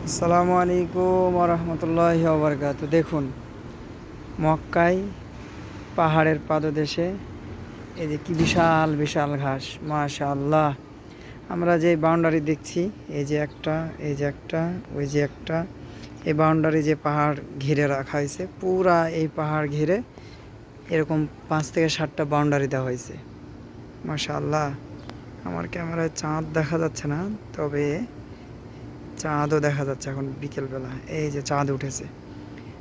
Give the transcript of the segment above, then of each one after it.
আসসালামু আলাইকুম ওয়া রাহমাতুল্লাহি ওয়া বারাকাতুহু। দেখুন, মক্কায় পাহাড়ের পাদদেশে এই যে কি বিশাল বিশাল ঘাস, মাশাআল্লাহ। আমরা যে বাউন্ডারি দেখছি, এই যে একটা, এই যে একটা, ওই যে একটা, এই বাউন্ডারি যে পাহাড় ঘিরে রাখা হয়েছে, পুরা এই পাহাড় ঘিরে এরকম 5 থেকে 7টা বাউন্ডারি দেওয়া হয়েছে। মাশাআল্লাহ। আমার ক্যামেরায় চাঁদ দেখা যাচ্ছে না, তবে চাঁদও দেখা যাচ্ছে এখন বিকেলবেলা। এই যে চাঁদ উঠেছে।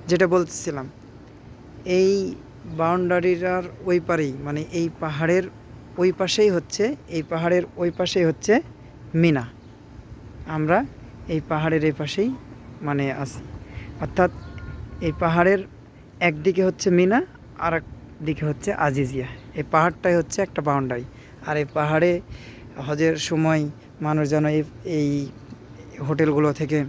যেটা বলতেছিলাম, এই বাউন্ডারিটার ওই পারেই, মানে এই পাহাড়ের ওই পাশেই হচ্ছে, এই পাহাড়ের ওই পাশেই হচ্ছে মিনা। আমরা এই পাহাড়ের এই পাশেই মানে আছি, অর্থাৎ এই পাহাড়ের একদিকে হচ্ছে মিনা, আর এক দিকে হচ্ছে আজিজিয়া। এই পাহাড়টাই হচ্ছে একটা বাউন্ডারি। আর এই পাহাড়ে হজের সময় মানুষ যেন এই হোটেলগুলো থেকে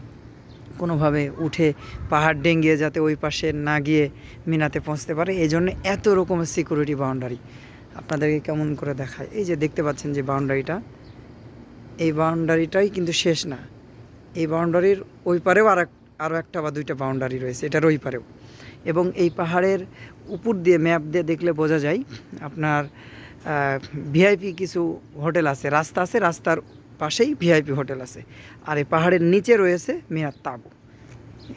কোনোভাবে উঠে পাহাড় ডেঙ্গিয়ে যাতে ওই পাশে না গিয়ে মিনাতে পৌঁছতে পারে, এই জন্য এত রকমের সিকিউরিটি বাউন্ডারি। আপনাদেরকে কেমন করে দেখায়, এই যে দেখতে পাচ্ছেন যে বাউন্ডারিটা, এই বাউন্ডারিটাই কিন্তু শেষ না। এই বাউন্ডারির ওই পারেও আরও একটা বা দুইটা বাউন্ডারি রয়েছে, এটার ওই পারেও। এবং এই পাহাড়ের উপর দিয়ে ম্যাপ দিয়ে দেখলে বোঝা যায় আপনার ভিআইপি কিছু হোটেল আছে, রাস্তা আছে, রাস্তার পাশেই ভিআইপি হোটেল আছে। আর এই পাহাড়ের নিচে রয়েছে মিনার তাঁবু।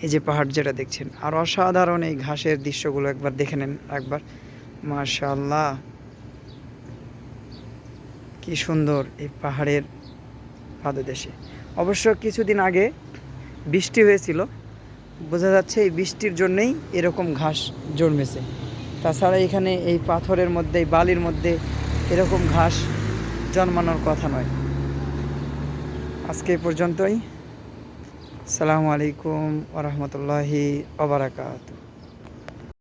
এই যে পাহাড় যেটা দেখছেন, আর অসাধারণ এই ঘাসের দৃশ্যগুলো একবার দেখে নেন একবার। মাশাআল্লাহ, কি সুন্দর এই পাহাড়ের পাদদেশে। অবশ্য কিছুদিন আগে বৃষ্টি হয়েছিল, বোঝা যাচ্ছে এই বৃষ্টির জন্যেই এরকম ঘাস জন্মেছে। তাছাড়া এখানে এই পাথরের মধ্যে, এই বালির মধ্যে এরকম ঘাস জন্মানোর কথা নয়। আজকে এই পর্যন্তই। আসসালামু আলাইকুম ওয়া রাহমাতুল্লাহি ওয়া বারাকাতুহু।